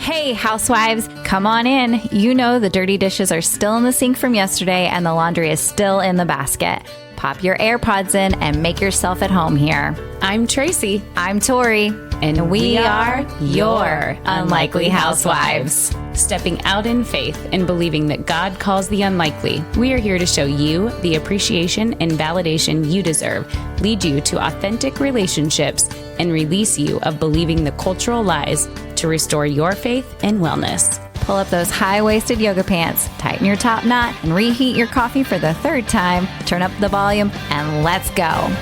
Hey, housewives, come on in. You know the dirty dishes are still in the sink from yesterday and the laundry is still in the basket. Pop your AirPods in and make yourself at home here. I'm Tracy. I'm Tori. And we are your Unlikely Housewives. Stepping out in faith and believing that God calls the unlikely, we are here to show you the appreciation and validation you deserve, lead you to authentic relationships, and release you of believing the cultural lies to restore your faith and wellness. Pull up those high-waisted yoga pants, tighten your top knot, and reheat your coffee for the third time. Turn up the volume, and let's go.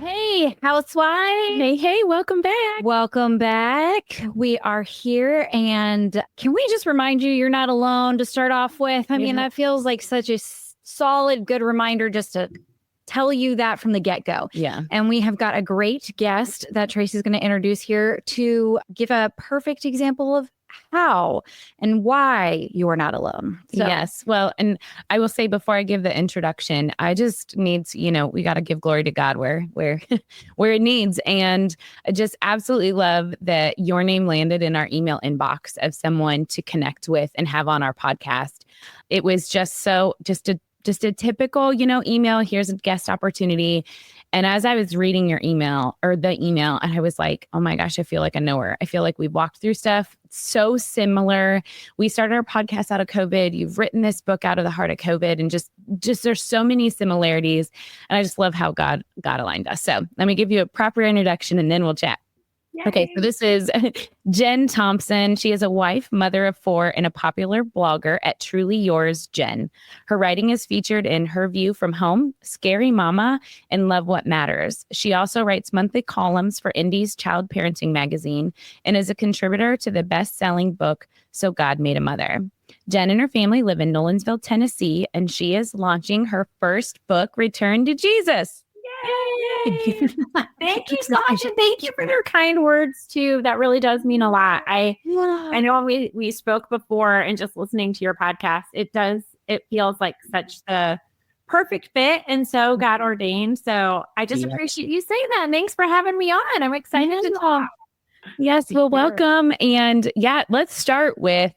Hey, housewives. Hey, welcome back. Welcome back. We are here, and can we just remind you you're not alone to start off with? I mean, that feels like such a solid, good reminder just to tell you that from the get-go. Yeah. And we have got a great guest that Tracy's going to introduce here to give a perfect example of how and why you are not alone. So. Yes. Well, and I will say before I give the introduction, I just need to, we got to give glory to God where it needs. And I just absolutely love that your name landed in our email inbox of someone to connect with and have on our podcast. It was just a typical, email. Here's a guest opportunity. And as I was reading the email, and I was like, oh my gosh, I feel like I know her. I feel like we've walked through stuff so similar. We started our podcast out of COVID. You've written this book out of the heart of COVID, and just there's so many similarities. And I just love how God aligned us. So let me give you a proper introduction and then we'll chat. Yay. Okay, so this is Jen Thompson. She is a wife, mother of 4, and a popular blogger at Truly Yours, Jen. Her writing is featured in Her View from Home, Scary Mama, and Love What Matters. She also writes monthly columns for Indie's Child Parenting magazine and is a contributor to the best-selling book, So God Made a Mother. Jen and her family live in Nolensville, Tennessee, and she is launching her first book, Return to Jesus. Yay! Thank you so much, and thank you for your kind words too. That really does mean a lot. I know we spoke before, and just listening to your podcast, it feels like such the perfect fit and so God ordained. So I just appreciate you saying that. Thanks for having me on. I'm excited to talk. Yes, well, welcome. And let's start with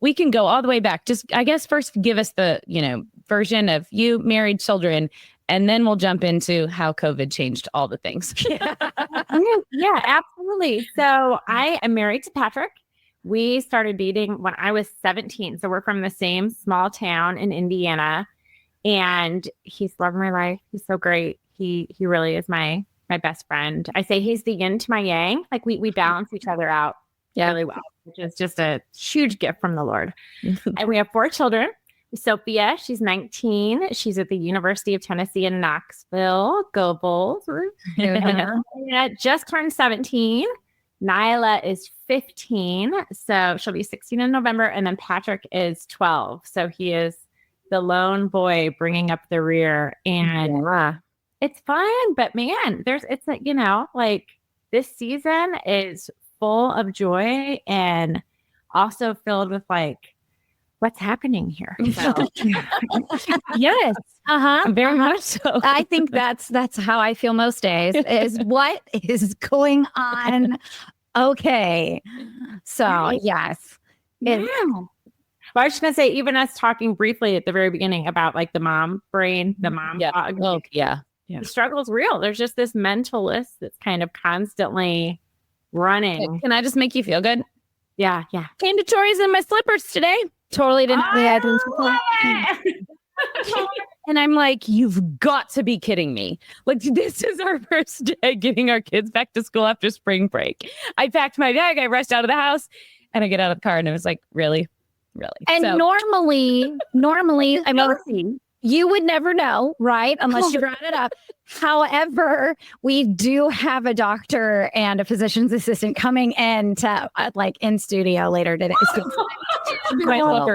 we can go all the way back. Just I guess first give us the version of you, married, children. And then we'll jump into how COVID changed all the things. Yeah, absolutely. So I am married to Patrick. We started dating when I was 17. So we're from the same small town in Indiana. And he's love of my life. He's so great. He really is my best friend. I say he's the yin to my yang. Like we balance each other out really well, which is just a huge gift from the Lord. And we have 4 children. Sophia, she's 19. She's at the University of Tennessee in Knoxville. Go Bulls. Just turned 17. Nyla is 15. So she'll be 16 in November. And then Patrick is 12. So he is the lone boy bringing up the rear. And it's fun. But man, this season is full of joy and also filled with what's happening here? So. Yes. Very much so. I think that's how I feel most days is what is going on. Okay. So yes. Well, I was just going to say, even us talking briefly at the very beginning about the mom brain, the mom fog. Oh, yeah. The struggle's real. There's just this mental list that's kind of constantly running. Can I just make you feel good? Yeah. Came to Tori's in my slippers today. Totally didn't. And I'm like, you've got to be kidding me. This is our first day getting our kids back to school after spring break. I packed my bag. I rushed out of the house and I get out of the car and it was like, really? And normally, I mean, you would never know, right? Unless you brought it up. However, we do have a doctor and a physician's assistant coming in to in studio later today.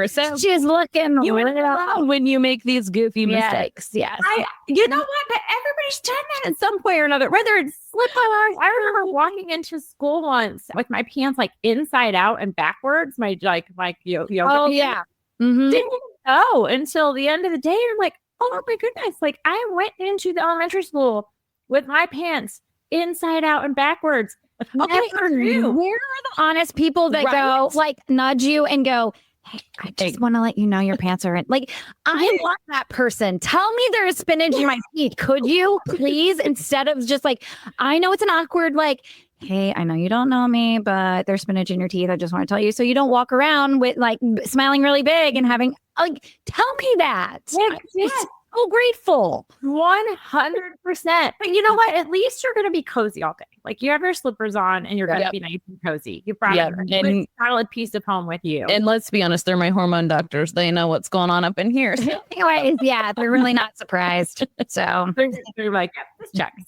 So she's looking when you make these goofy mistakes. Yes. You know what? But everybody least 10 minutes at some point or another, whether it's slip on. I remember walking into school once with my pants like inside out and backwards, my like yoga Oh, pants. yeah. Mm-hmm. Didn't even know until the end of the day. I'm like, oh my goodness. Like I went into the elementary school with my pants inside out and backwards. Okay, Never knew. where are the honest people that go, like, nudge you and go, hey, I just want to let you know your pants are in. Like, I want that person. Tell me there is spinach in my teeth. Could you please? Instead of just like, I know it's an awkward, like, hey, I know you don't know me, but there's spinach in your teeth. I just want to tell you. So you don't walk around with like smiling really big and having, like, tell me that. Yeah. So grateful. 100%. But you know what? At least you're going to be cozy all day. Like you have your slippers on and you're going to be nice and cozy. You brought a good solid piece of home with you. And let's be honest, they're my hormone doctors. They know what's going on up in here. So. Anyways, yeah, they're really not surprised. So they're like, this checks.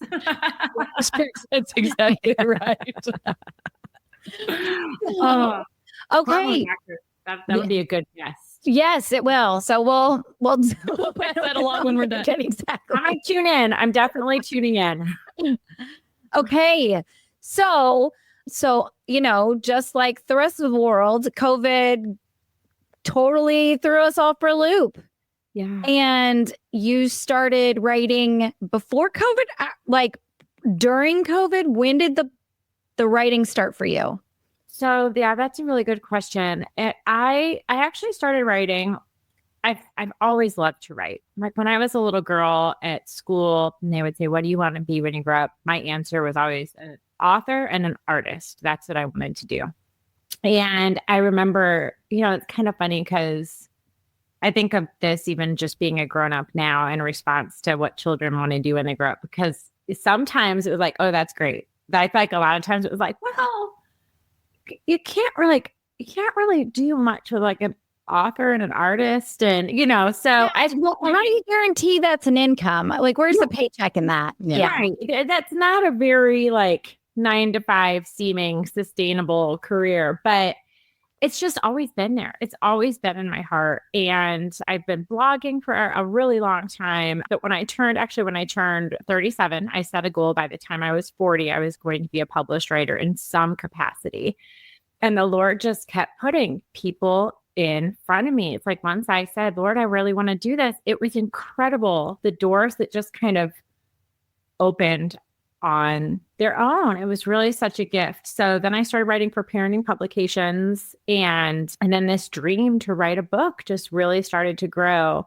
That's exactly right. Okay. That would be a good guess. Yes, it will. So we'll pass that along when we're done. Exactly. I tune in. I'm definitely tuning in. Okay. So, just like the rest of the world, COVID totally threw us off for a loop. Yeah. And you started writing before COVID, like during COVID. When did the writing start for you? So yeah, that's a really good question. I actually started writing. I've always loved to write. Like when I was a little girl at school, and they would say, "What do you want to be when you grow up?" My answer was always an author and an artist. That's what I wanted to do. And I remember, it's kind of funny because I think of this even just being a grown up now in response to what children want to do when they grow up. Because sometimes it was like, "Oh, that's great." But I feel like a lot of times it was like, "Well, you can't really do much with like an author and an artist." And, so how do you guarantee that's an income? Like, where's the paycheck in that? Yeah. Right. That's not a very like 9-to-5 seeming sustainable career, but it's just always been there. It's always been in my heart. And I've been blogging for a really long time. But when I turned 37, I set a goal by the time I was 40, I was going to be a published writer in some capacity. And the Lord just kept putting people in front of me. It's like once I said, "Lord, I really want to do this," it was incredible. The doors that just kind of opened on their own. It was really such a gift. So then I started writing for parenting publications, and then this dream to write a book just really started to grow.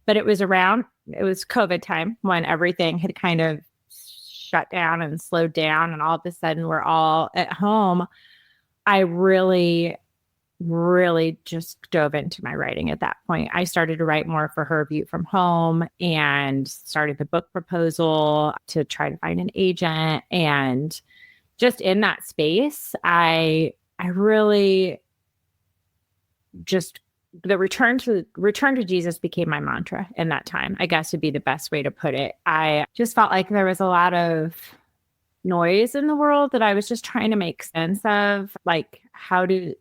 But it was COVID time when everything had kind of shut down and slowed down, and all of a sudden we're all at home. I really, really just dove into my writing at that point. I started to write more for Her View from Home and started the book proposal to try to find an agent. And just in that space, I really just, the return to Jesus became my mantra in that time, I guess would be the best way to put it. I just felt like there was a lot of noise in the world that I was just trying to make sense of. Like, how do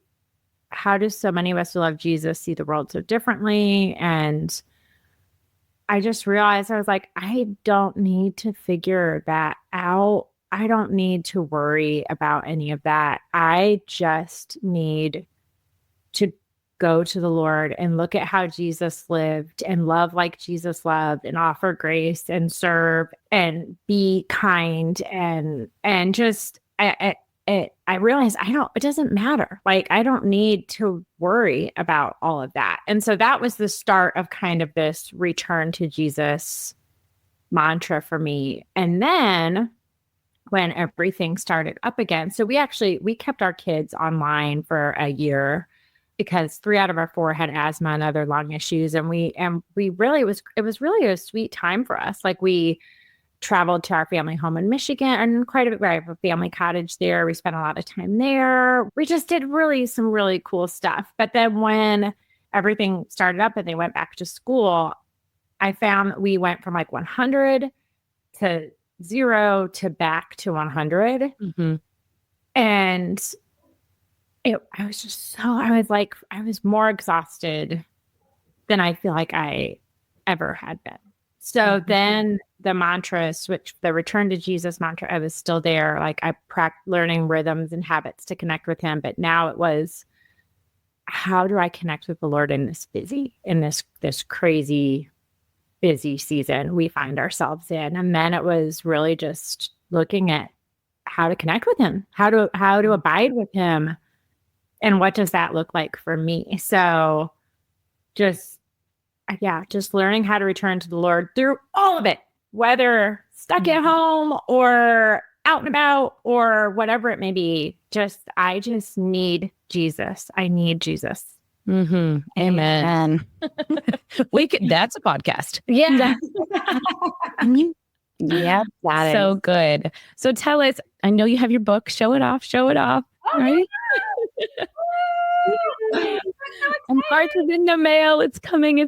so many of us who love Jesus see the world so differently? And I just realized, I was like, I don't need to figure that out. I don't need to worry about any of that. I just need to go to the Lord and look at how Jesus lived and love like Jesus loved and offer grace and serve and be kind and just I realized it doesn't matter. Like, I don't need to worry about all of that. And so that was the start of kind of this return to Jesus mantra for me. And then when everything started up again, so we kept our kids online for a year because 3 out of our 4 had asthma and other lung issues. And we really, it was really a sweet time for us. Like, we traveled to our family home in Michigan and quite a bit. We have a family cottage there. We spent a lot of time there. We just did some really cool stuff. But then when everything started up and they went back to school, I found we went from like 100 to 0 to back to 100. Mm-hmm. And I was more exhausted than I feel like I ever had been. So then the mantra switched, the return to Jesus mantra, I was still there. Like I practiced learning rhythms and habits to connect with him. But now it was, how do I connect with the Lord in this crazy, busy season we find ourselves in? And then it was really just looking at how to connect with him, how to abide with him. And what does that look like for me? So just learning how to return to the Lord through all of it, whether stuck at home or out and about or whatever it may be. I just need Jesus. I need Jesus. Amen. That's a podcast. Yeah. Yeah, that So is. good. So tell us, I know you have your book. Show it off. Right? March is in the mail. It's coming.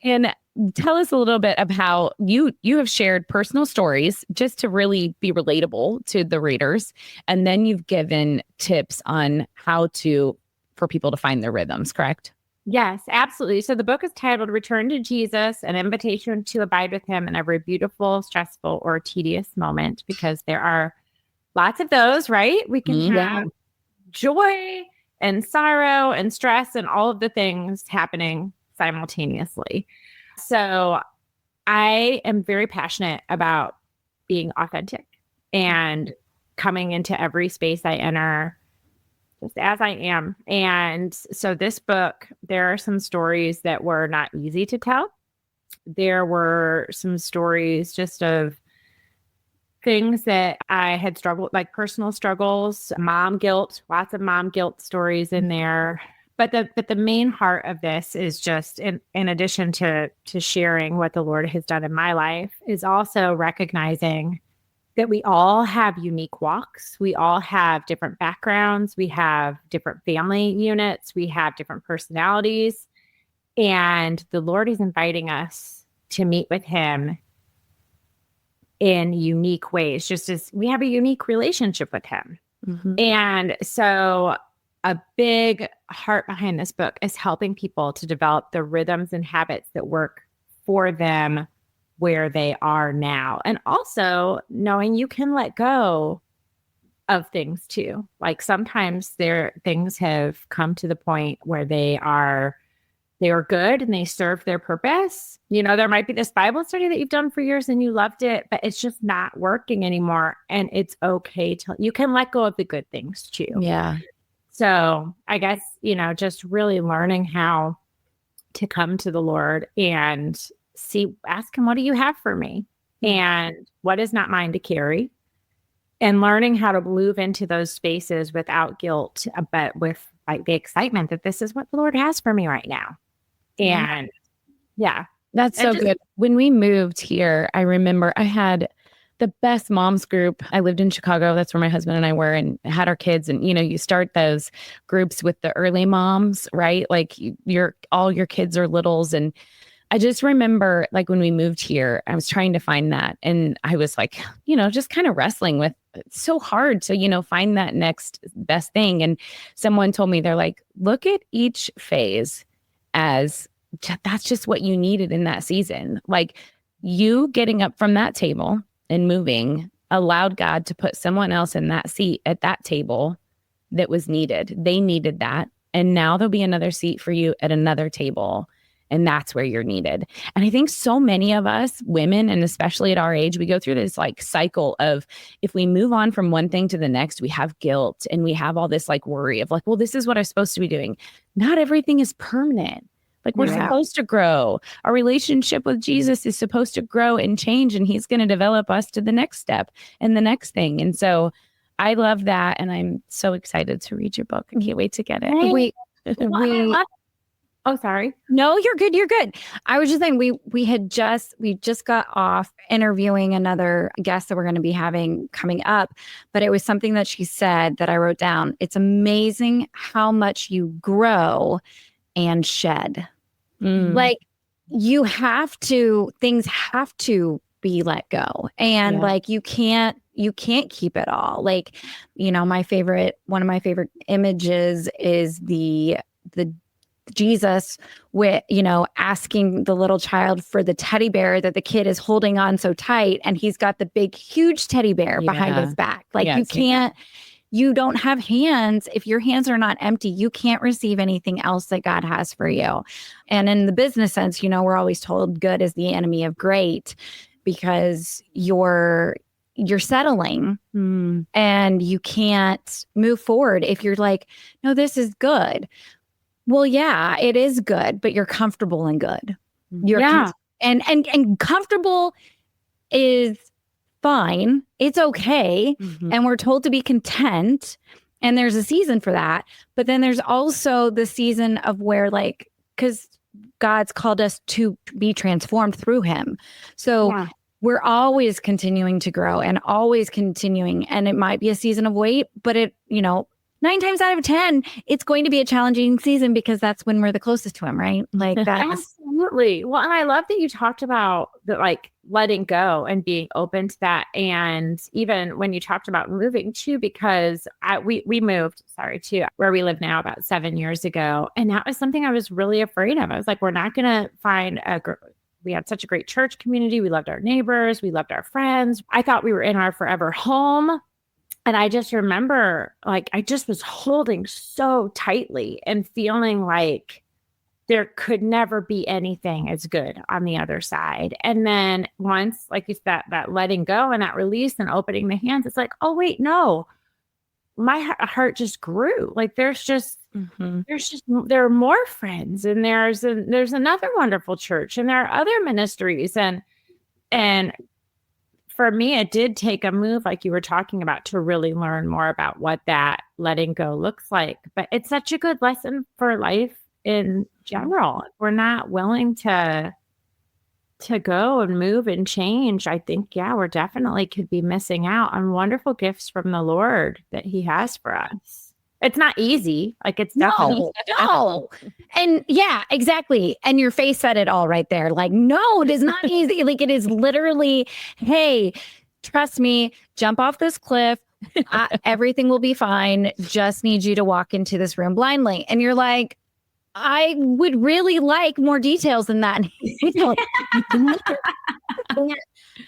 And tell us a little bit of how you have shared personal stories just to really be relatable to the readers. And then you've given tips on how for people to find their rhythms, correct? Yes, absolutely. So the book is titled Return to Jesus, an invitation to abide with him in every beautiful, stressful, or tedious moment, because there are lots of those, right? We can have joy and sorrow and stress and all of the things happening simultaneously. So I am very passionate about being authentic and coming into every space I enter just as I am. And so this book, there are some stories that were not easy to tell. There were some stories just of things that I had struggled, like personal struggles, mom guilt, lots of mom guilt stories in there. But the main heart of this is just in addition to sharing what the Lord has done in my life, is also recognizing that we all have unique walks. We all have different backgrounds. We have different family units. We have different personalities. And the Lord is inviting us to meet with him in unique ways, just as we have a unique relationship with him. And so a big heart behind this book is helping people to develop the rhythms and habits that work for them where they are now. And also knowing you can let go of things too. Like sometimes things have come to the point where they are good and they serve their purpose. You know, there might be this Bible study that you've done for years and you loved it, but it's just not working anymore. And it's okay you can let go of the good things too. Yeah. So I guess, just really learning how to come to the Lord and ask him, what do you have for me? And what is not mine to carry? And learning how to move into those spaces without guilt, but with like the excitement that this is what the Lord has for me right now. And that's so good. When we moved here, I remember I had the best moms group. I lived in Chicago. That's where my husband and I were, and had our kids. And, you start those groups with the early moms, right? Like all your kids are littles. And I just remember like when we moved here, I was trying to find that. And I was like, just kind of wrestling with, it's so hard to, find that next best thing. And someone told me, they're like, look at each phase as that's just what you needed in that season. Like you getting up from that table and moving allowed God to put someone else in that seat at that table that was needed. They needed that. And now there'll be another seat for you at another table. And that's where you're needed. And I think so many of us women, and especially at our age, we go through this like cycle of if we move on from one thing to the next, we have guilt and we have all this like worry of like, well, this is what I'm supposed to be doing. Not everything is permanent. Like we're supposed to grow. Our relationship with Jesus is supposed to grow and change, and he's going to develop us to the next step and the next thing. And so I love that. And I'm so excited to read your book. I can't wait to get it. Oh, sorry. No, you're good. You're good. I was just saying we just got off interviewing another guest that we're going to be having coming up, but it was something that she said that I wrote down. It's amazing how much you grow and shed. Like things have to be let go. And like you can't keep it all. Like, one of my favorite images is the Jesus with, asking the little child for the teddy bear that the kid is holding on so tight. And he's got the big, huge teddy bear behind his back. Like you don't have hands. If your hands are not empty, you can't receive anything else that God has for you. And in the business sense, we're always told good is the enemy of great because you're settling and you can't move forward if you're like, no, this is good. Well, yeah, it is good, but you're comfortable and good. And comfortable is fine. It's okay. And we're told to be content. And there's a season for that. But then there's also the season of where because God's called us to be transformed through him. So we're always continuing to grow and always continuing. And it might be a season of wait, but 9 times out of 10, it's going to be a challenging season because that's when we're the closest to him, right? Like that. Absolutely. Well, and I love that you talked about the letting go and being open to that. And even when you talked about moving too, because we moved, to where we live now about 7 years ago. And that was something I was really afraid of. I was like, we're not going to find we had such a great church community. We loved our neighbors. We loved our friends. I thought we were in our forever home. And I just remember I just was holding so tightly and feeling like there could never be anything as good on the other side. And then once it's that letting go and that release and opening the hands, it's like, oh, wait, no, my heart just grew. There are more friends and there's another wonderful church and there are other ministries. And for me, it did take a move like you were talking about to really learn more about what that letting go looks like. But it's such a good lesson for life in general. If we're not willing to go and move and change, I think, we're definitely could be missing out on wonderful gifts from the Lord that he has for us. It's not easy. It's definitely no. And exactly. And your face said it all right there. No, it is not easy. It is literally, hey, trust me, jump off this cliff. Everything will be fine. Just need you to walk into this room blindly. And you're like, I would really like more details than that.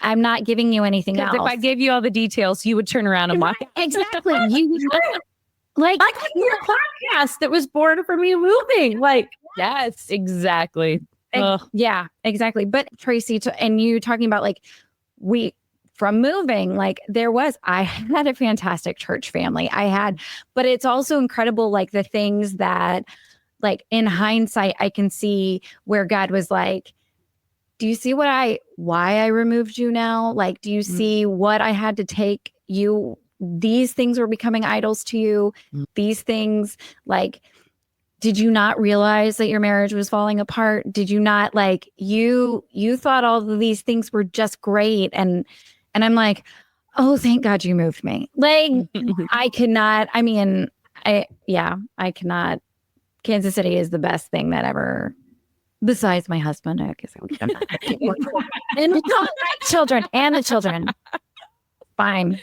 I'm not giving you anything else. If I gave you all the details, you would turn around and walk. Exactly. You like your podcast that was born from you moving. Yes, exactly. Yeah, exactly. But Tracy, and you talking about from moving, I had a fantastic church family. But it's also incredible, the things that, in hindsight, I can see where God was like, do you see why I removed you now? Do you see what I had to take you? These things were becoming idols to you. These things, did you not realize that your marriage was falling apart? Did you not you thought all of these things were just great? And I'm like, oh, thank God you moved me. I cannot. Kansas City is the best thing that ever, besides my husband. I guess I would and the children. Fine.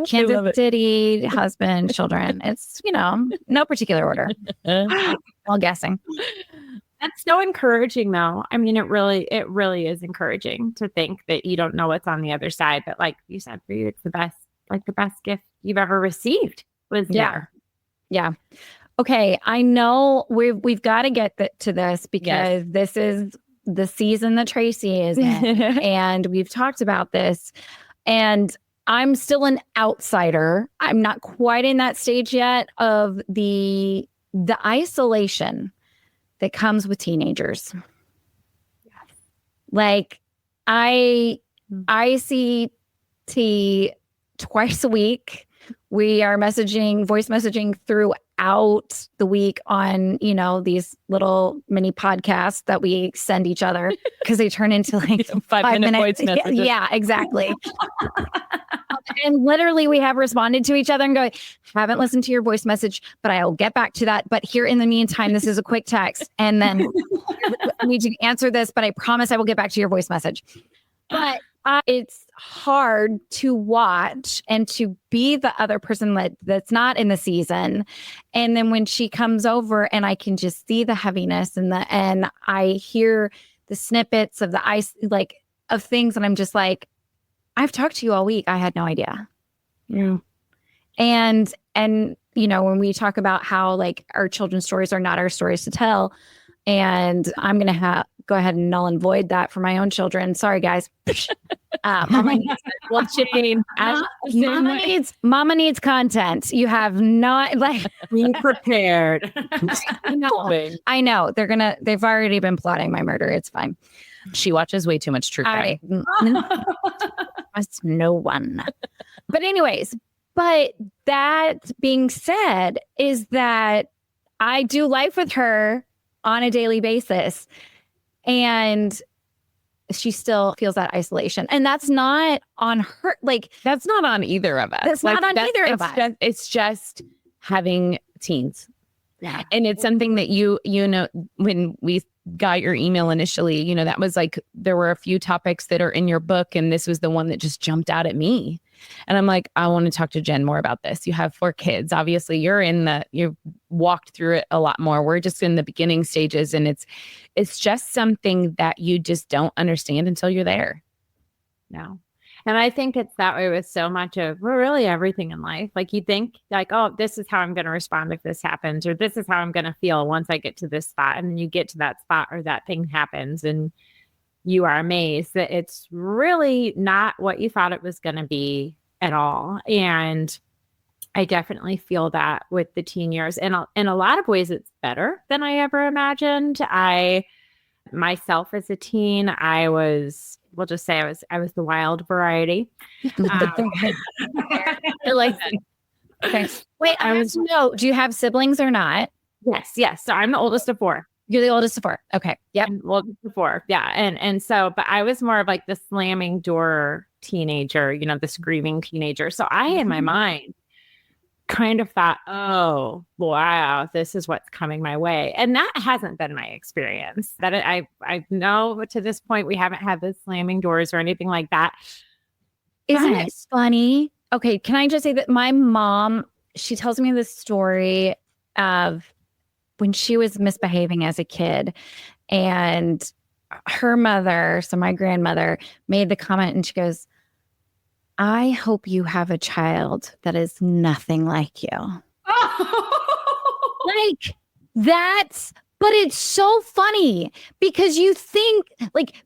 Kansas City, husband, children. It's, no particular order. While guessing. That's so encouraging though. It really is encouraging to think that you don't know what's on the other side. But like you said, for you, it's the best gift you've ever received was there. Yeah. Okay. I know we've got to get to this because this is the season that Tracy is in. And we've talked about this. And I'm still an outsider. I'm not quite in that stage yet of the isolation that comes with teenagers. I see T twice a week. We are voice messaging throughout the week on, these little mini podcasts that we send each other because they turn into 5-minute voice messages. Yeah, exactly. And literally we have responded to each other and go, haven't listened to your voice message, but I'll get back to that. But here in the meantime, this is a quick text. And then I need you to answer this, but I promise I will get back to your voice message. But It's hard to watch and to be the other person that's not in the season. And then when she comes over and I can just see the heaviness and I hear the snippets of the ice, like of things. And I'm just like, I've talked to you all week. I had no idea. Yeah. And, when we talk about how like our children's stories are not our stories to tell, and I'm going to go ahead and null and void that for my own children. Sorry, guys. Mama needs content. You have not being prepared. I know they've already been plotting my murder. It's fine. She watches way too much true crime. Trust no one. But anyways, that being said, is that I do life with her on a daily basis, and she still feels that isolation, and that's not on her. Like that's not on either of us. That's not on either of us. It's just having teens. Yeah. And it's something that you know, when we got your email initially, that was like, there were a few topics that are in your book, and this was the one that just jumped out at me. And I'm like, I want to talk to Jen more about this. You have 4 kids. Obviously you've walked through it a lot more. We're just in the beginning stages, and it's just something that you just don't understand until you're there. No. And I think it's that way with so much of really everything in life. Like you think like, oh, this is how I'm going to respond if this happens, or this is how I'm going to feel once I get to this spot. And then you get to that spot or that thing happens, and you are amazed that it's really not what you thought it was going to be at all. And I definitely feel that with the teen years. And in a lot of ways, it's better than I ever imagined. Myself as a teen, we'll just say I was the wild variety. I like that. Okay. Wait, do you have siblings or not? Yes. So I'm the oldest of 4. You're the oldest of 4. Okay. Yep. Oldest of 4. Yeah. And so, but I was more of like the slamming door teenager, the screaming teenager. So I, in my mind, kind of thought, oh, wow, this is what's coming my way. And that hasn't been my experience. That I know to this point, we haven't had the slamming doors or anything like that. Isn't it funny? Okay. Can I just say that my mom, she tells me this story of when she was misbehaving as a kid, and her mother, so my grandmother, made the comment, and she goes, I hope you have a child that is nothing like you. Like but it's so funny because you think like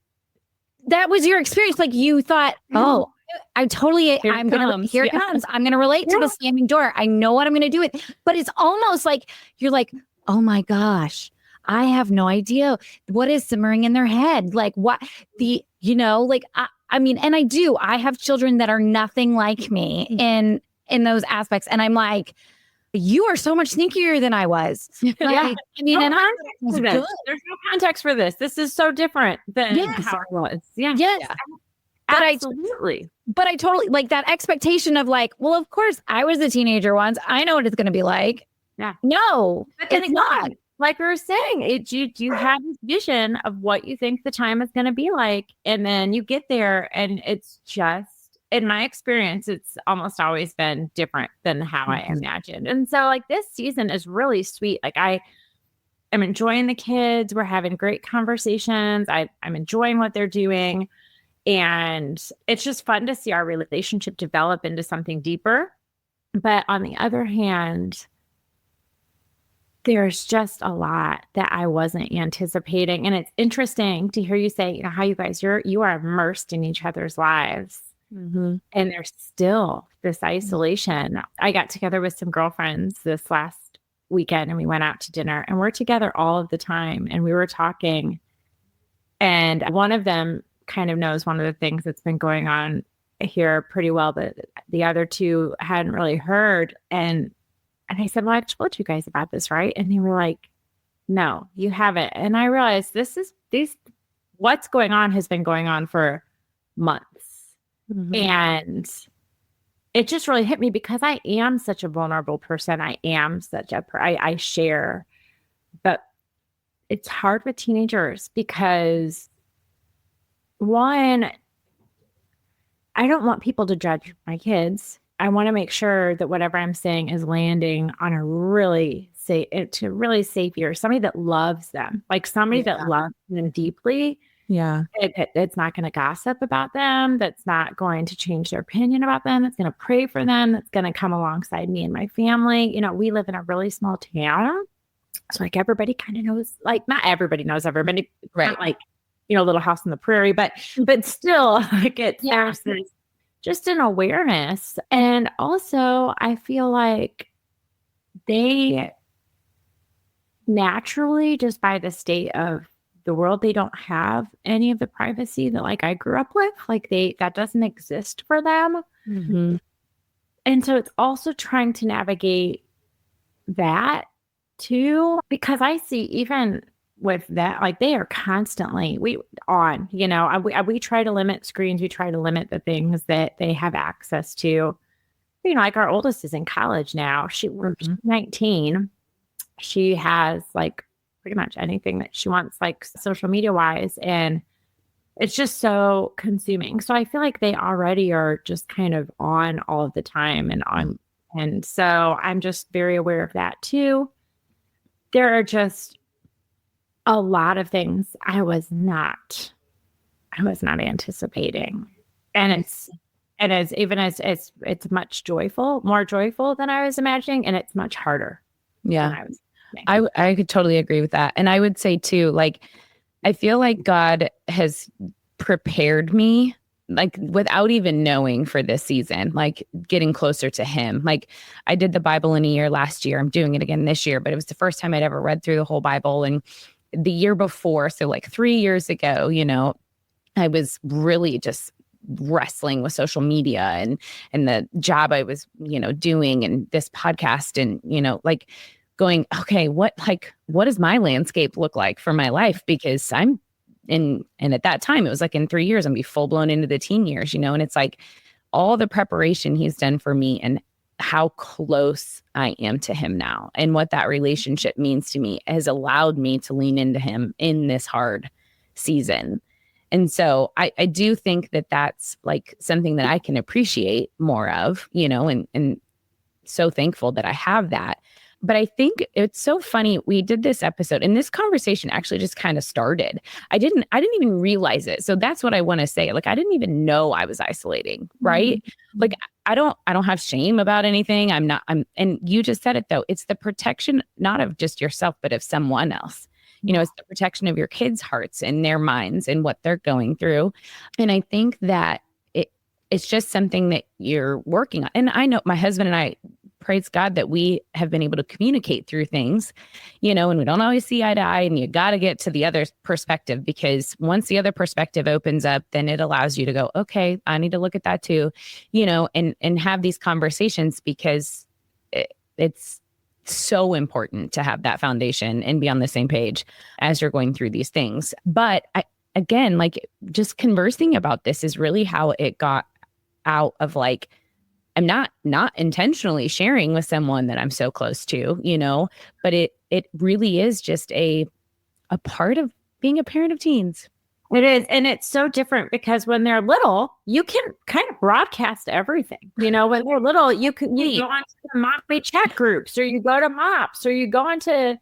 that was your experience. Like you thought, oh, here it comes. I'm going to relate to the slamming door. I know what I'm going to do with it. But it's almost like you're like, oh my gosh, I have no idea what is simmering in their head. Like what I mean, and I have children that are nothing like me in those aspects. And I'm like, you are so much sneakier than I was. Like, I mean, there's no context for this. This is so different than how it was. Yeah. Yes. Yeah. Absolutely. But I totally like that expectation of like, well, of course I was a teenager once. I know what it's going to be like. Yeah. No, it's not. Like we were saying, you have this vision of what you think the time is going to be like. And then you get there and it's just, in my experience, it's almost always been different than how I imagined. And so like this season is really sweet. Like I'm enjoying the kids. We're having great conversations. I'm enjoying what they're doing. And it's just fun to see our relationship develop into something deeper. But on the other hand, there's just a lot that I wasn't anticipating. And it's interesting to hear you say, how you guys, you are immersed in each other's lives. Mm-hmm. And there's still this isolation. I got together with some girlfriends this last weekend and we went out to dinner and we're together all of the time. And we were talking and one of them kind of knows one of the things that's been going on here pretty well, but the other 2 hadn't really heard. And I said, well, I've told you guys about this, right? And they were like, no, you haven't. And I realized what's going on has been going on for months. Mm-hmm. And it just really hit me because I am such a vulnerable person. I share, but it's hard with teenagers because one, I don't want people to judge my kids. I want to make sure that whatever I'm saying is landing on a really safe ear, somebody that loves them, like somebody that loves them deeply. Yeah. It's not going to gossip about them. That's not going to change their opinion about them. That's going to pray for them. That's going to come alongside me and my family. We live in a really small town. So like everybody kind of knows, like not everybody knows everybody, right? Not like, Little House on the Prairie, but still like there's this, just an awareness. And also I feel like they naturally, just by the state of the world, they don't have any of the privacy that like I grew up with. Like that doesn't exist for them. Mm-hmm. And so it's also trying to navigate that too, because I see even with that, like they are constantly we try to limit screens. We try to limit the things that they have access to. Like our oldest is in college now. She's 19. She has like pretty much anything that she wants, like social media wise. And it's just so consuming. So I feel like they already are just kind of on all of the time and on. And so I'm just very aware of that too. There are just a lot of things I was not anticipating. And it's much more joyful than I was imagining. And it's much harder. Yeah. I could totally agree with that. And I would say too, like, I feel like God has prepared me, like without even knowing, for this season, like getting closer to him. Like I did the Bible in a year last year. I'm doing it again this year, but it was the first time I'd ever read through the whole Bible. And the year before, so like 3 years ago, I was really just wrestling with social media and the job I was, doing, and this podcast, and, like going, okay, what does my landscape look like for my life? Because I'm and at that time, it was like in 3 years, I'm be full blown into the teen years, and it's like all the preparation he's done for me and how close I am to him now and what that relationship means to me has allowed me to lean into him in this hard season. And so I do think that that's like something that I can appreciate more of, and so thankful that I have that. But I think it's so funny. We did this episode and this conversation actually just kind of started. I didn't even realize it. So that's what I want to say. Like, I didn't even know I was isolating, right? Mm-hmm. Like, I don't have shame about anything. And you just said it though. It's the protection, not of just yourself, but of someone else. It's the protection of your kids' hearts and their minds and what they're going through. And I think that it's just something that you're working on. And I know my husband and I, praise God that we have been able to communicate through things, and we don't always see eye to eye, and you got to get to the other perspective, because once the other perspective opens up, then it allows you to go, okay, I need to look at that too, and have these conversations, because it's so important to have that foundation and be on the same page as you're going through these things. But again, like just conversing about this is really how it got out of like, I'm not intentionally sharing with someone that I'm so close to, but it really is just a part of being a parent of teens. It is. And it's so different because when they're little, you can kind of broadcast everything. When they're little, you go onto the mommy chat groups, or you go to MOPS, or you go onto,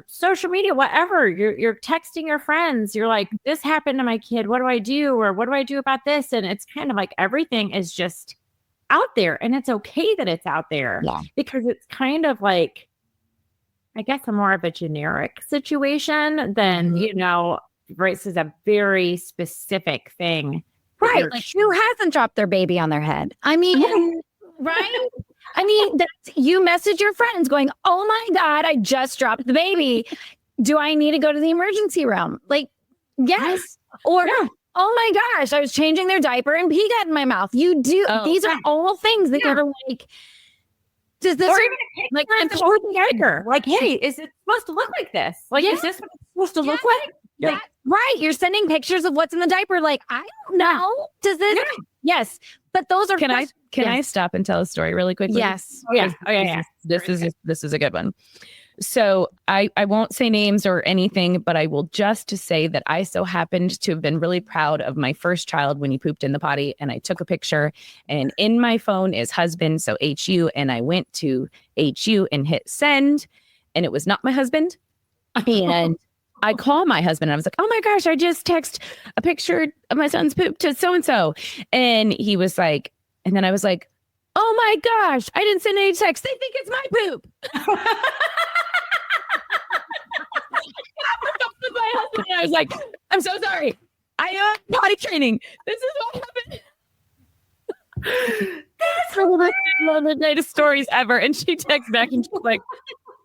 social media, whatever. You're texting your friends. You're like, this happened to my kid. What do I do? Or what do I do about this? And it's kind of like everything is just out there, and it's okay that it's out there, because it's kind of like, I guess, a more of a generic situation than, this is a very specific thing. Right. Like, who hasn't dropped their baby on their head? I mean, right? I mean, you message your friends going, oh my God, I just dropped the baby. Do I need to go to the emergency room? Like, yes. Or, oh my gosh, I was changing their diaper and pee got in my mouth. You do. These are all things that are like, does this, or even like the diaper? Like, hey, is it supposed to look like this? Like, is this what it's supposed to look like? Like, right. You're sending pictures of what's in the diaper. Like, I don't know. Does this? Yes. But those are. Can I stop and tell a story really quickly? Yes. Oh yeah. This is a good one. So I won't say names or anything, but I will just to say that I so happened to have been really proud of my first child when he pooped in the potty, and I took a picture, and in my phone is husband, so HU, and I went to HU and hit send, and it was not my husband. And I called my husband and I was like, oh my gosh, I just text a picture of my son's poop to so-and-so. And he was like, and then I was like, oh my gosh, I didn't send any text. They think it's my poop. I was like, I'm so sorry. I am potty training. This is what happened. That's one of the greatest stories ever. And she texts back and she's like,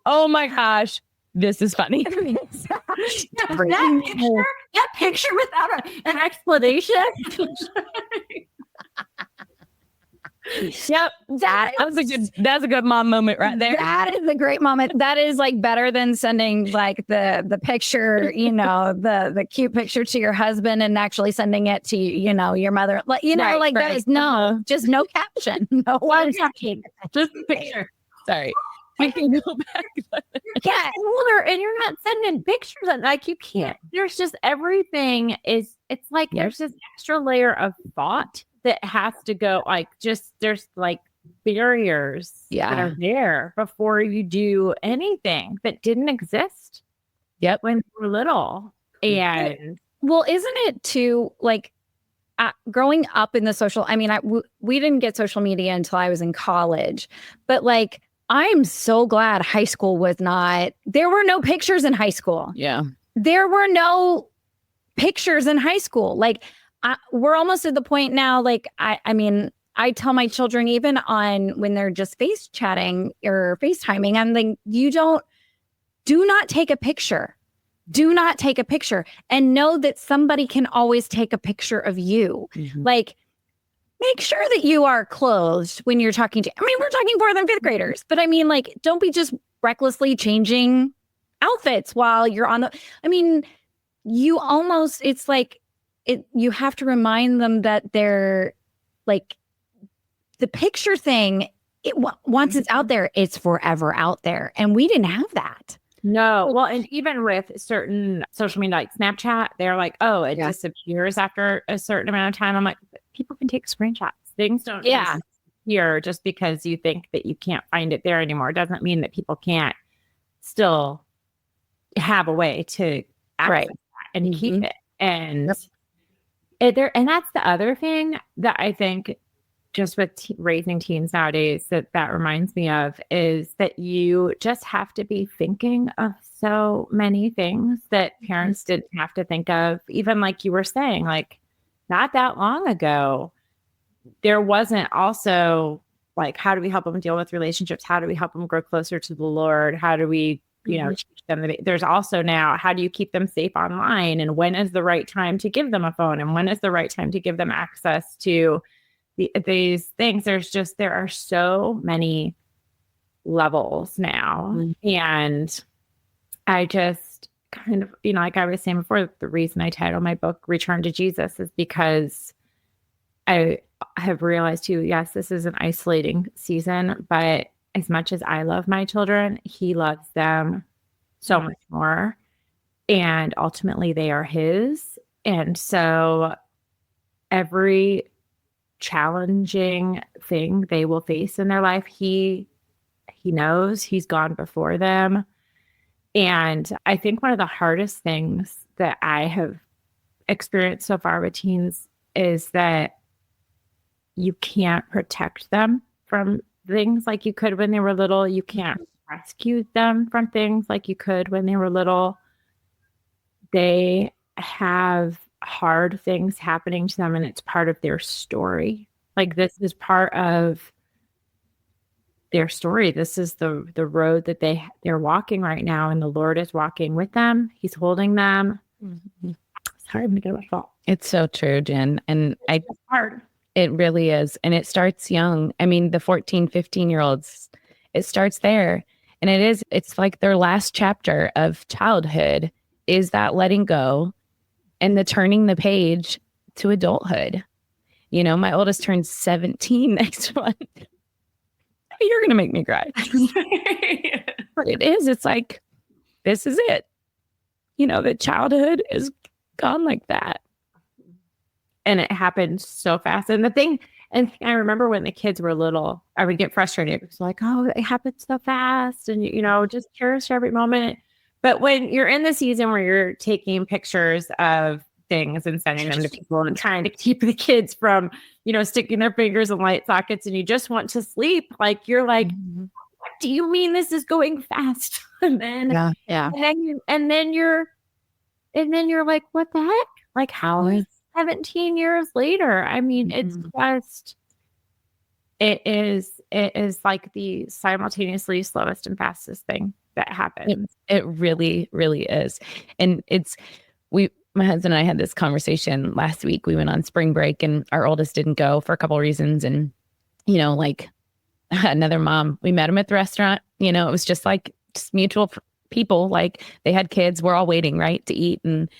oh my gosh, this is funny. that picture without an explanation. Yep. That's a good mom moment right there. That is a great moment. That is like better than sending like the picture, the cute picture to your husband and actually sending it to, your mother. Like, Right. that is just no caption. No one caption. Just a picture. Sorry. We can go back. Yeah. And you're not sending pictures and like you can't. There's just everything it's like there's this extra layer of thought that has to go there's like barriers that are there before you do anything that didn't exist. Yep. When you were little. And well, isn't it too like growing up in the social, we didn't get social media until I was in college, but like, I'm so glad high school there were no pictures in high school. Yeah. There were no pictures in high school. Like we're almost at the point now, like, I tell my children, even when they're just face chatting or FaceTiming, I'm like, do not take a picture. Do not take a picture and know that somebody can always take a picture of you. Mm-hmm. Like, make sure that you are clothed when you're talking to, we're talking 4th and 5th graders, but like, don't be just recklessly changing outfits while you're on it's like, you have to remind them that they're like the picture thing. Once it's out there, it's forever out there. And we didn't have that. No. Well, and even with certain social media like Snapchat, they're like, oh, it disappears after a certain amount of time. I'm like, people can take screenshots. Things don't disappear just because you think that you can't find it there anymore. It doesn't mean that people can't still have a way to access that and keep it. And and that's the other thing that I think just with raising teens nowadays that reminds me of is that you just have to be thinking of so many things that parents didn't have to think of. Even like you were saying, like not that long ago, there wasn't also like, how do we help them deal with relationships? How do we help them grow closer to the Lord? How do we, teach them? There's also now, how do you keep them safe online? And when is the right time to give them a phone? And when is the right time to give them access to these things? There are so many levels now. Mm-hmm. And I just kind of, like I was saying before, the reason I titled my book Return to Jesus is because I have realized too, yes, this is an isolating season, but as much as I love my children, he loves them so much more. And ultimately they are his. And so every challenging thing they will face in their life, he knows, he's gone before them. And I think one of the hardest things that I have experienced so far with teens is that you can't protect them from things like you could when they were little. You can't rescue them from things like you could when they were little. They have hard things happening to them, and it's part of their story. Like, this is part of their story. This is the road that they're walking right now, and the Lord is walking with them. He's holding them. Mm-hmm. Sorry, I'm gonna get my fault. It's so true, Jen. And it's hard. It really is. And it starts young. The 14, 15-year-olds, it starts there. And it's like their last chapter of childhood is that letting go and the turning the page to adulthood. My oldest turns 17 next month. You're going to make me cry. what it is. It's like, this is it. You know, the childhood is gone like that. And it happened so fast. And I remember when the kids were little, I would get frustrated. It's like, oh, it happened so fast. And, just cherish every moment. But when you're in the season where you're taking pictures of things and sending them to people and trying to keep the kids from, sticking their fingers in light sockets, and you just want to sleep, like, you're like, what do you mean this is going fast? And then, and then you're like, what the heck? Like, how is 17 years later? I mean, it's just, it is like the simultaneously slowest and fastest thing that happens. It really, really is. And my husband and I had this conversation last week. We went on spring break and our oldest didn't go for a couple of reasons. And, like another mom, we met him at the restaurant, it was just like mutual people, like they had kids. We're all waiting, right, to eat. And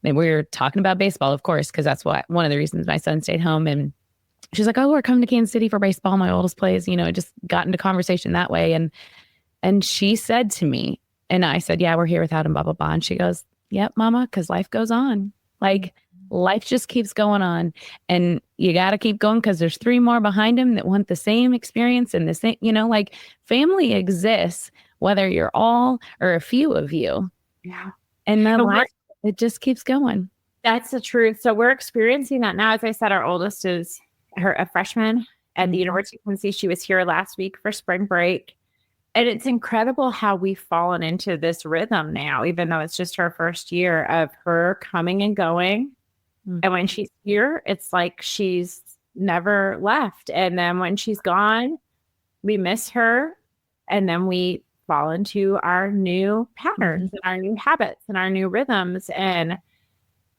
we were talking about baseball, of course, because that's one of the reasons my son stayed home. And she's like, oh, we're coming to Kansas City for baseball. My oldest plays, just got into conversation that way. And she said to me, and I said, yeah, we're here without him, blah, blah, blah. And she goes, yep, mama, because life goes on. Like, life just keeps going on. And you got to keep going because there's 3 more behind him that want the same experience and the same, like, family exists, whether you're all or a few of you. Yeah. And then life, it just keeps going. That's the truth. So we're experiencing that now. As I said, our oldest is a freshman at the University of Tennessee. She was here last week for spring break. And it's incredible how we've fallen into this rhythm now, even though it's just her first year, of her coming and going. And when she's here, it's like she's never left. And then when she's gone, we miss her. And then we fall into our new patterns and our new habits and our new rhythms. And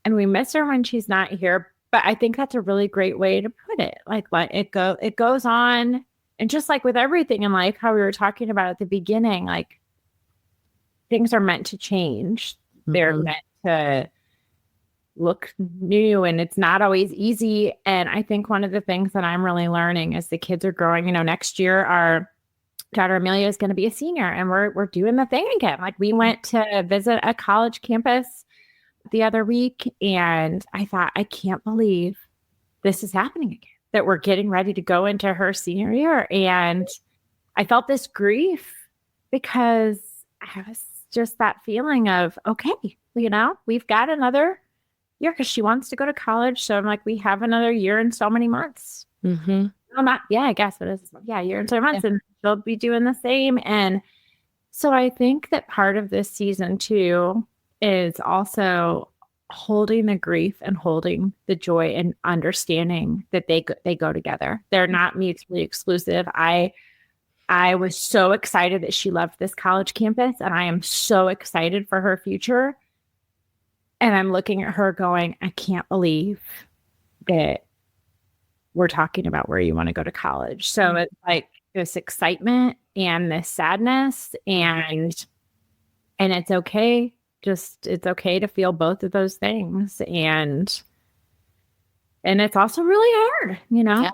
we miss her when she's not here. But I think that's a really great way to put it. Like it goes on. And just like with everything in life, how we were talking about at the beginning, like, things are meant to change. They're meant to look new, and it's not always easy. And I think one of the things that I'm really learning as the kids are growing, next year our daughter Amelia is going to be a senior, and we're doing the thing again. Like, we went to visit a college campus the other week, and I thought, I can't believe this is happening again, that we're getting ready to go into her senior year. And I felt this grief because I was just that feeling of, okay, we've got another year, because she wants to go to college. So I'm like, we have another year and so many months. I guess it is. Yeah, year and so many months. And she'll be doing the same. And so I think that part of this season too is also holding the grief and holding the joy and understanding that they go together. They're not mutually exclusive. I was so excited that she loved this college campus, and I am so excited for her future. And I'm looking at her going, I can't believe that we're talking about where you want to go to college. So it's like this excitement and this sadness, and it's okay. It's okay to feel both of those things. And it's also really hard, Yeah.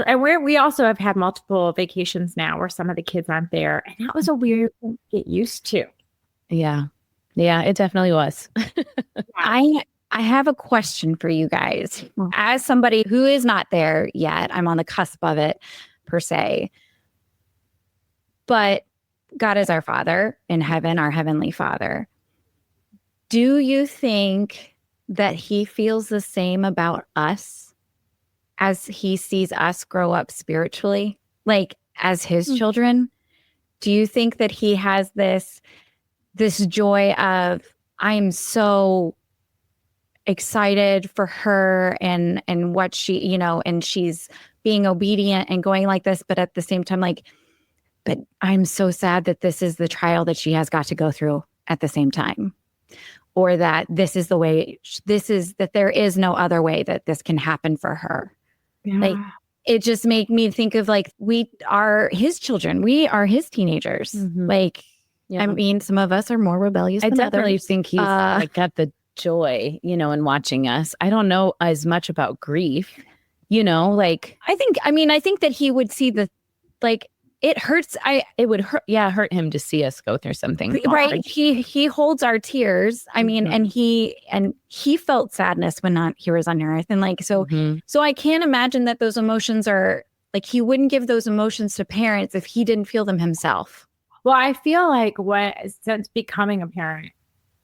and we also have had multiple vacations now where some of the kids aren't there. And that was a weird thing to get used to. Yeah. Yeah, it definitely was. I have a question for you guys. As somebody who is not there yet, I'm on the cusp of it, per se. But God is our Father in heaven, our Heavenly Father. Do you think that He feels the same about us as He sees us grow up spiritually, like as His children? Do you think that He has this joy of, I am so excited for her and what she, and she's being obedient and going like this, but at the same time, like, but I'm so sad that this is the trial that she has got to go through at the same time, or that this is the way, that there is no other way that this can happen for her. Yeah. Like, it just made me think of, like, we are His children. We are His teenagers. Like, I mean, some of us are more rebellious than definitely others. think He's like got the joy, in watching us. I don't know as much about grief, like. I think that He would see it hurts. It would hurt him to see us go through something. Right. He holds our tears. I mean, and he felt sadness when he was on earth. And like, so I can't imagine that those emotions are like, he wouldn't give those emotions to parents if he didn't feel them himself. Well, I feel like since becoming a parent,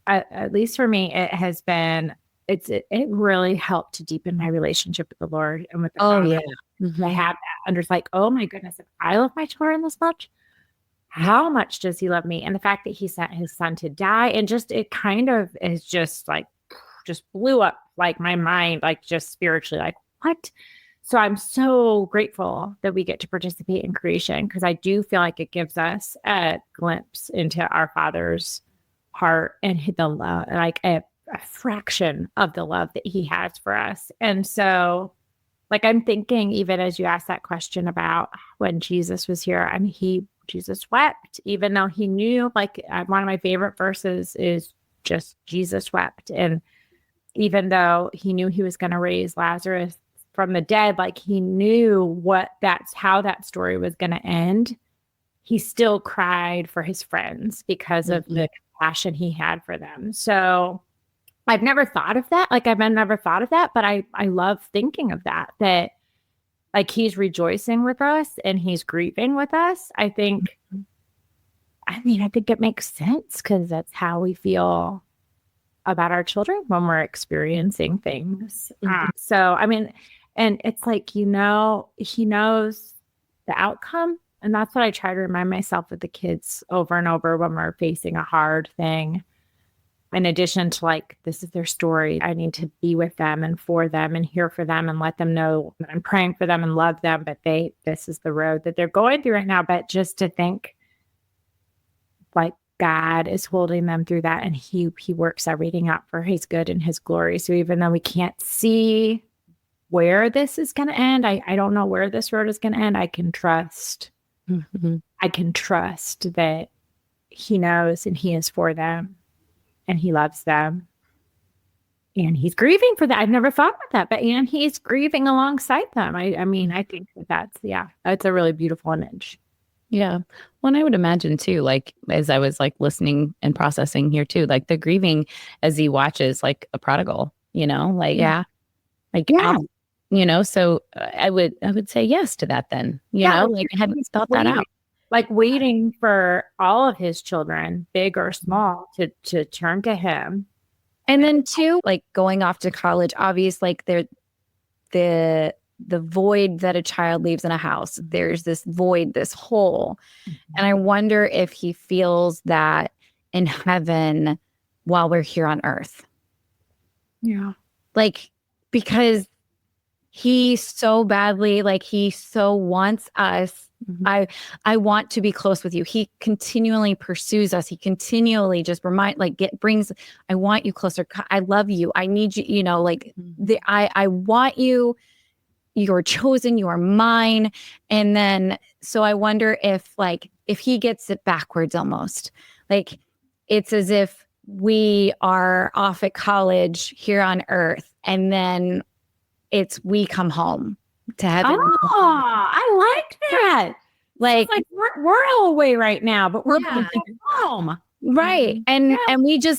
at least for me, it has been, it really helped to deepen my relationship with the Lord and with the Father. I have that. And it's like, oh my goodness, if I love my children this much, how much does he love me? And the fact that he sent his son to die, and just, it kind of is just like, just blew up like my mind, like just spiritually, like what? So I'm so grateful that we get to participate in creation, because I do feel like it gives us a glimpse into our Father's heart and the love, like a fraction of the love that he has for us. And so, like, I'm thinking, even as you asked that question about when Jesus was here, I mean, Jesus wept, even though he knew, like, one of my favorite verses is just Jesus wept. And even though he knew he was going to raise Lazarus from the dead, like, he knew how that story was going to end. He still cried for his friends because of the compassion he had for them. So I've never thought of that. Like, I've never thought of that, but I love thinking of that like, he's rejoicing with us and he's grieving with us. I think it makes sense, because that's how we feel about our children when we're experiencing things. So, I mean, and it's like, he knows the outcome. And that's what I try to remind myself with the kids over and over when we're facing a hard thing. In addition to, like, this is their story, I need to be with them and for them and here for them and let them know that I'm praying for them and love them. But this is the road that they're going through right now. But just to think, like, God is holding them through that, and he works everything out for his good and his glory. So even though we can't see where this is going to end, I don't know where this road is going to end, I can trust. I can trust that he knows and he is for them. And he loves them. And he's grieving for that. I've never thought about that. And he's grieving alongside them. I mean, I think that's a really beautiful image. Yeah. Well, and I would imagine too, like, as I was like listening and processing here too, like the grieving as he watches like a prodigal, like, so I would say yes to that then, like, I hadn't thought that out. Like, waiting for all of his children, big or small, to turn to him. And then too, like, going off to college, obviously, like, the void that a child leaves in a house, there's this void, this hole. And I wonder if he feels that in heaven while we're here on earth. Yeah. Like, because he so badly, like, he so wants us. I want to be close with you. He continually pursues us. He continually just brings, I want you closer. I love you. I need you, I want you. You're chosen. You are mine. And then, so I wonder if he gets it backwards almost. Like, it's as if we are off at college here on earth, and then we come home to heaven. Oh, I like that. Like we're all away right now, but we're home. Right. And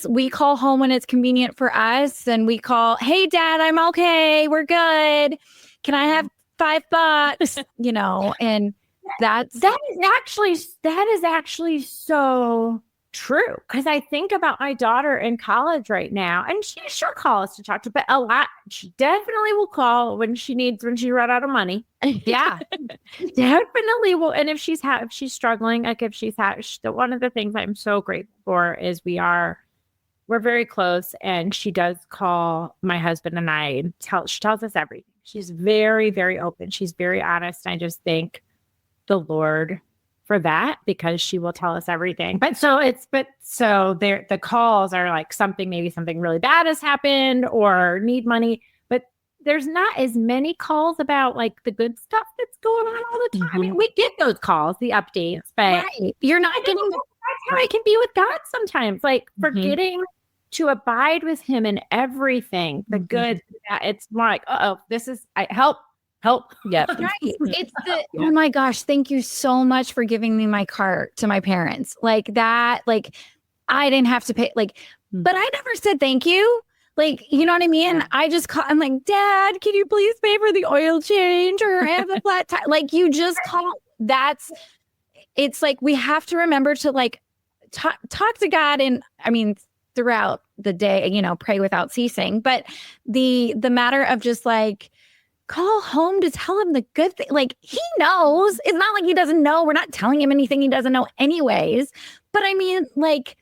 we call home when it's convenient for us, and we call, hey Dad, I'm okay. We're good. Can I have $5? And that is actually so true. Because I think about my daughter in college right now, and she'll call us to talk to, but a lot, she definitely will call when she run out of money. Yeah, definitely will. And if she's struggling, like, one of the things I'm so grateful for is we're very close, and she does call my husband and I, and she tells us everything. She's very, very open. She's very honest. I just thank the Lord for that, because she will tell us everything. The calls are like maybe something really bad has happened or need money, but there's not as many calls about like the good stuff that's going on all the time. I mean, we get those calls, the updates, but you're not getting. That's how I can be with God sometimes, like forgetting to abide with him in everything, the good. It's more like, this is help. help. Yep. Right. It's oh my gosh, thank you so much for giving me my cart to my parents. Like that, like I didn't have to pay, like, but I never said thank you. Like, you know what I mean? I just call, I'm like, Dad, can you please pay for the oil change or I have a flat tire? Like, you just call. It's like we have to remember to like talk to God, and I mean throughout the day, you know, pray without ceasing. But the matter of just like call home to tell him the good thing. Like he knows. It's not like he doesn't know. We're not telling him anything he doesn't know anyways. But I mean, like,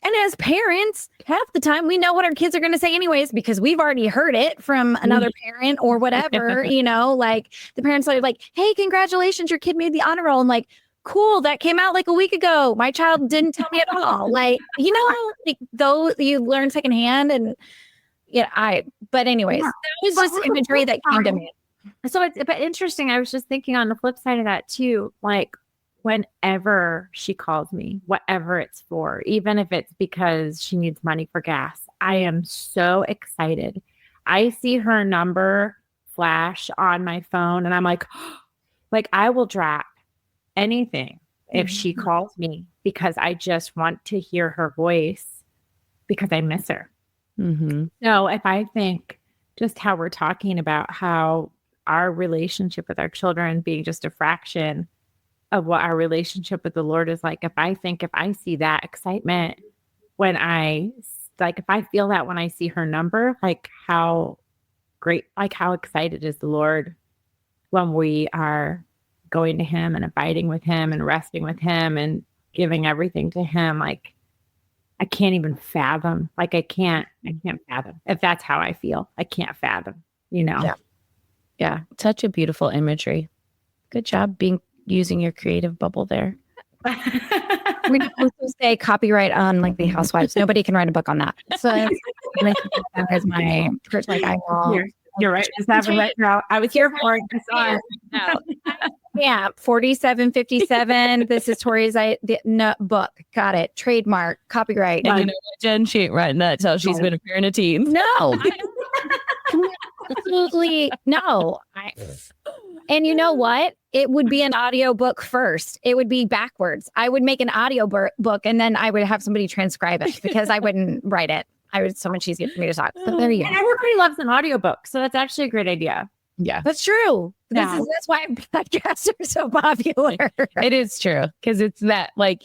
and as parents, half the time we know what our kids are going to say anyways, because we've already heard it from another parent or whatever, you know, like the parents are like, hey, congratulations, your kid made the honor roll. I'm like, cool, that came out like a week ago. My child didn't tell me at all. Like, you know, like those you learn secondhand. And but anyways, that was just imagery that came to me. So but interesting. I was just thinking on the flip side of that too, like whenever she calls me, whatever it's for, even if it's because she needs money for gas, I am so excited. I see her number flash on my phone and I'm like, like I will drop anything if she calls me because I just want to hear her voice because I miss her. So if I think just how we're talking about how our relationship with our children being just a fraction of what our relationship with the Lord is like, if I see that excitement when if I feel that when I see her number, like how great, like how excited is the Lord when we are going to him and abiding with him and resting with him and giving everything to him. Like I can't even fathom, like I can't fathom if that's how I feel. I can't fathom, you know? Yeah. Such a beautiful imagery. Good job using your creative bubble there. We also say copyright on like the Housewives. Nobody can write a book on that. So that is my church. Like I will. You're right. Just have it right now. I was here for it. I saw it. Yeah, 4757. This is Tori's book. Got it. Trademark, copyright. And you know what, Jen? She ain't writing that till she's been a parent of teens. No. Absolutely no. And you know what? It would be an audio book first. It would be backwards. I would make an audio book and then I would have somebody transcribe it because I wouldn't write it. It's so much easier for me to talk. So there you go. And everybody loves an audiobook. So that's actually a great idea. Yeah, that's true. That's why podcasts are so popular. It is true. Because it's that like,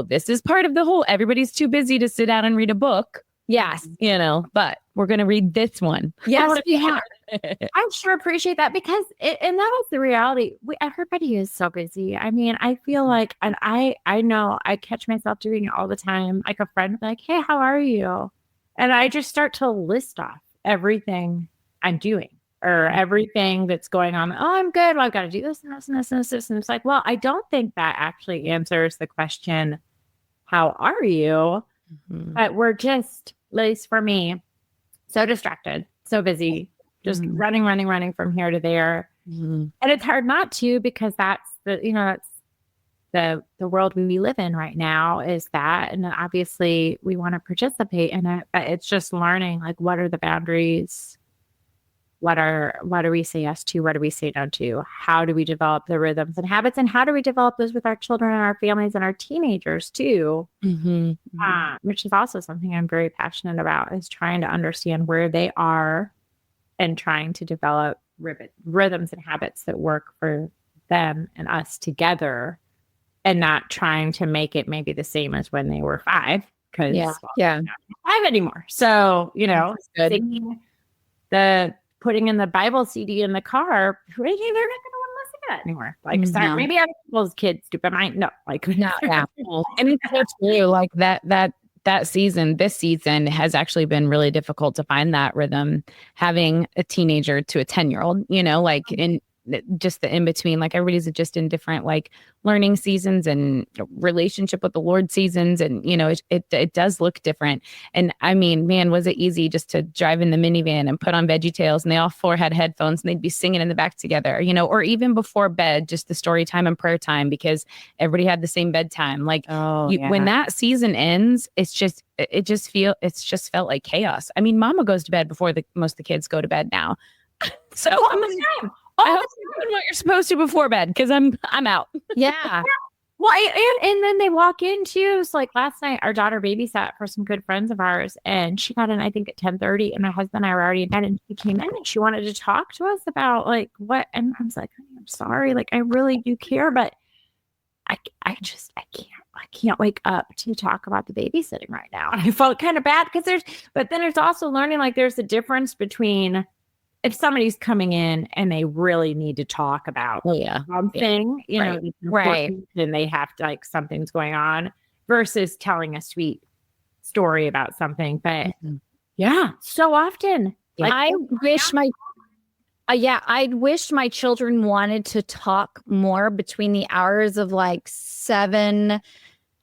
this is part of the whole, everybody's too busy to sit down and read a book. Yes. You know, but we're going to read this one. Yes, we have. I sure appreciate that because and that was the reality. Everybody is so busy. I mean, I feel like, and I know I catch myself doing it all the time. Like a friend will be like, hey, how are you? And I just start to list off everything I'm doing or everything that's going on. Oh, I'm good. Well, I've got to do this and this and this and this. And it's like, well, I don't think that actually answers the question, how are you? But we're just, at least for me, so distracted, so busy. Just running from here to there. And it's hard not to because that's that's the world we live in right now is that. And obviously we want to participate in it, but it's just learning like what are the boundaries? What do we say yes to? What do we say no to? How do we develop the rhythms and habits? And how do we develop those with our children and our families and our teenagers too? Which is also something I'm very passionate about is trying to understand where they are and trying to develop rhythms and habits that work for them and us together and not trying to make it maybe the same as when they were 5 because they're not 5 anymore. So, singing putting in the Bible CD in the car, they're not going to want to listen to that anymore. Like, sorry, maybe other people's kids do, but mine, no. Like, no, yeah. And it's so true. Like this season has actually been really difficult to find that rhythm, having a teenager to a 10-year-old, like in just the in between, like everybody's just in different like learning seasons and relationship with the Lord seasons. And, it does look different. And I mean, man, was it easy just to drive in the minivan and put on VeggieTales and they all 4 had headphones and they'd be singing in the back together, or even before bed, just the story time and prayer time because everybody had the same bedtime. Like when that season ends, it's just felt like chaos. I mean, mama goes to bed before most of the kids go to bed now. So I'm like, I hope you're doing what you're supposed to before bed because I'm out. Yeah. Well, and then they walk into, so like last night, our daughter babysat for some good friends of ours, and she got in, I think, at 10:30, and my husband and I were already in bed, and she came in and she wanted to talk to us about like what, and I was like, I'm sorry, like I really do care, but I can't wake up to talk about the babysitting right now. And I felt kind of bad because but then there's also learning like there's a difference between if somebody's coming in and they really need to talk about something, you know, Right. and they have to like something's going on versus telling a sweet story about something. But yeah, so often. Like, I wish my children wanted to talk more between the hours of like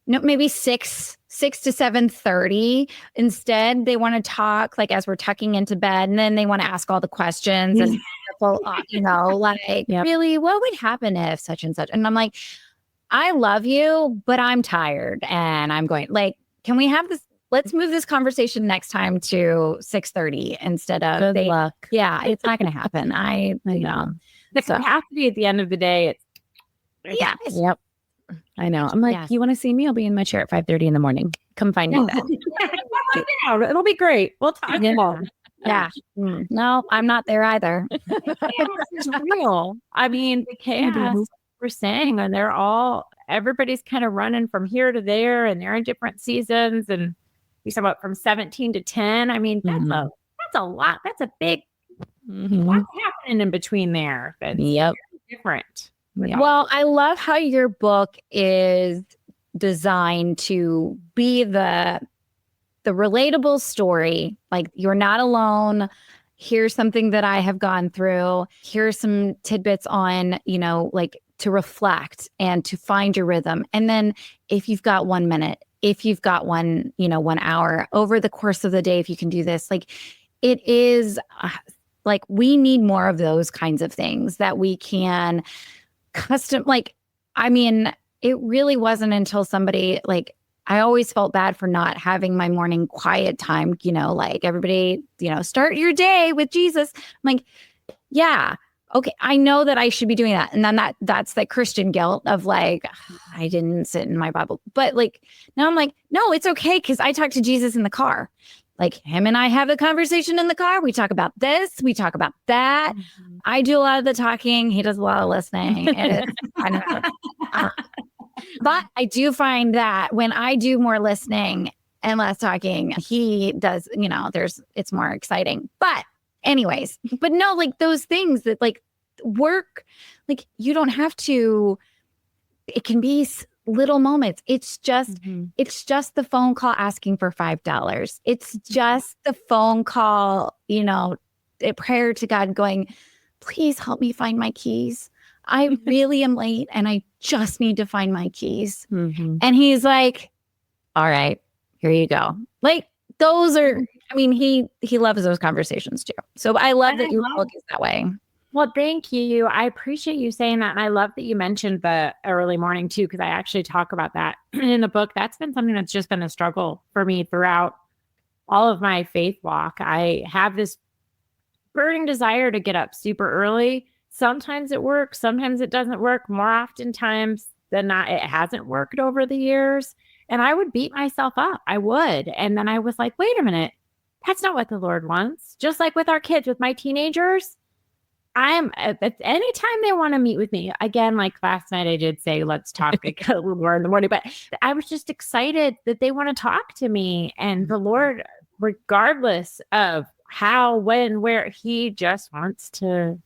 maybe 6 to 7:30. Instead, they want to talk like as we're tucking into bed, and then they want to ask all the questions and you know, like really, what would happen if such and such? And I'm like, I love you, but I'm tired, and I'm going like, can we have this? Let's move this conversation next time to 6:30 instead of Good luck. Yeah, it's not going to happen. I know. It has to be at the end of the day. Yep. I know. I'm like, you want to see me? I'll be in my chair at 5:30 in the morning. Come find me then. It'll be great. We'll talk. Yeah. No, I'm not there either. It's real. I mean, the chaos we're saying, and everybody's kind of running from here to there, and they're in different seasons. And we talk about from 17 to 10. I mean, that's a lot. That's a big what's happening in between there. That's different. Well, I love how your book is designed to be the relatable story. Like, you're not alone. Here's something that I have gone through. Here's some tidbits on, you know, like to reflect and to find your rhythm. And then if you've got 1 minute, if you've got 1 hour over the course of the day, if you can do this, like it is like we need more of those kinds of things that we can custom. Like, I mean, it really wasn't until somebody like, I always felt bad for not having my morning quiet time, you know, like everybody, you know, start your day with Jesus. I'm like, yeah, okay, I know that I should be doing that. And then that's the Christian guilt of like, I didn't sit in my Bible. But like, now I'm like, no, it's okay. Cause I talk to Jesus in the car. Like him and I have a conversation in the car. We talk about this. We talk about that. I do a lot of the talking. He does a lot of listening. But I do find that when I do more listening and less talking, he does, you know, it's more exciting. But anyways, but no, like those things that like work, like you don't have to, it can be little moments. It's just the phone call asking for $5. It's just the phone call, you know, a prayer to God going, please help me find my keys. I really am late and I just need to find my keys. And he's like, all right, here you go. Like those are, I mean, he loves those conversations too. So I love that your book is that way. Well, thank you. I appreciate you saying that. And I love that you mentioned the early morning too, because I actually talk about that in the book. That's been something that's just been a struggle for me throughout all of my faith walk. I have this burning desire to get up super early. Sometimes it works. Sometimes it doesn't work. More oftentimes than not, it hasn't worked over the years. And I would beat myself up. I would. And then I was like, wait a minute. That's not what the Lord wants. Just like with our kids, with my teenagers, anytime they want to meet with me, again, like last night, I did say, let's talk a little more in the morning, but I was just excited that they want to talk to me. And the Lord, regardless of how, when, where, he just wants to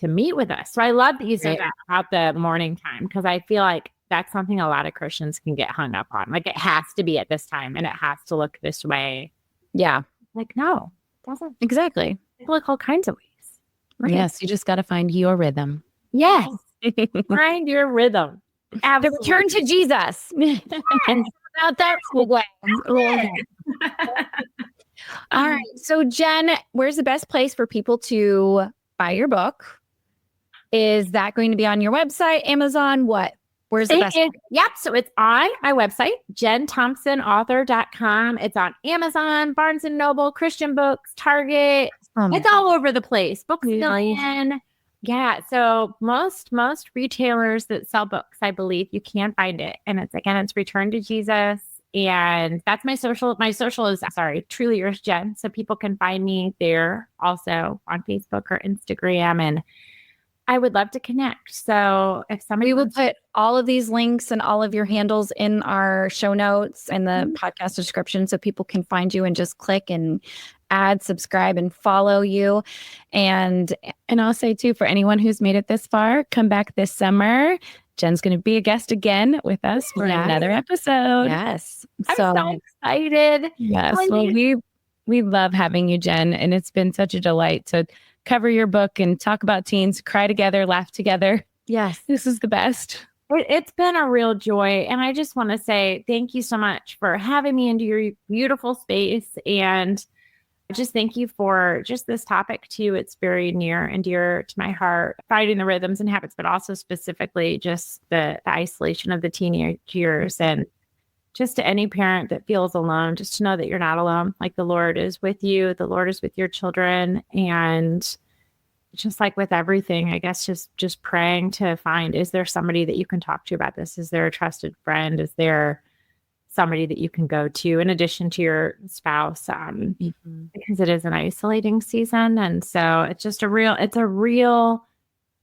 meet with us. So I love that you said that about the morning time, because I feel like that's something a lot of Christians can get hung up on. Like it has to be at this time and it has to look this way. Yeah. Like, no, it doesn't. Exactly. It look all kinds of ways. Right. Yes, you just got to find your rhythm. Yes. Find your rhythm. The return to Jesus. And about that way. All right. So Jen, where's the best place for people to buy your book? Is that going to be on your website, Amazon? What? Where's the best? Yep. So it's on my website, jenthompsonauthor.com. It's on Amazon, Barnes & Noble, Christian Books, Target, It's all over the place. Books Million. Yeah. So most retailers that sell books, I believe, you can find it. And it's Return to Jesus. And that's my social. My social is, Truly Yours, Jen. So people can find me there also on Facebook or Instagram. And I would love to connect. So if somebody, we will put all of these links and all of your handles in our show notes and the podcast description so people can find you and just click and add, subscribe, and follow you. And I'll say too, for anyone who's made it this far, come back this summer. Jen's going to be a guest again with us for another episode. Yes. I'm so excited. Yes. Well, we love having you, Jen. And it's been such a delight to cover your book and talk about teens, cry together, laugh together. Yes. This is the best. It's been a real joy. And I just want to say thank you so much for having me into your beautiful space. And just thank you for just this topic too. It's very near and dear to my heart, finding the rhythms and habits, but also specifically just the isolation of the teenage years. And just to any parent that feels alone, just to know that you're not alone. Like the Lord is with you. The Lord is with your children. And just like with everything, I guess just praying to find, is there somebody that you can talk to about this? Is there a trusted friend? Is there somebody that you can go to in addition to your spouse? Because it is an isolating season. And so it's just a real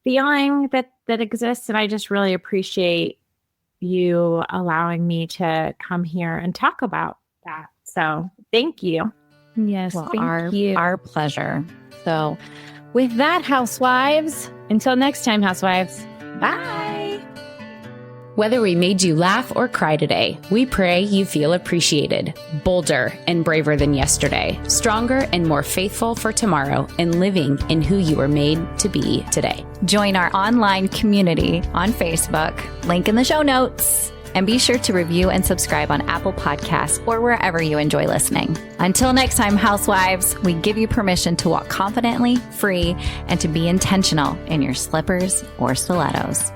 feeling that exists. And I just really appreciate you allowing me to come here and talk about that. So thank you. Yes. Well, thank you. Our pleasure. So with that, housewives, until next time, housewives. bye. Whether we made you laugh or cry today, we pray you feel appreciated, bolder and braver than yesterday, stronger and more faithful for tomorrow, and living in who you were made to be today. Join our online community on Facebook, link in the show notes, and be sure to review and subscribe on Apple Podcasts or wherever you enjoy listening. Until next time, housewives, we give you permission to walk confidently, free, and to be intentional in your slippers or stilettos.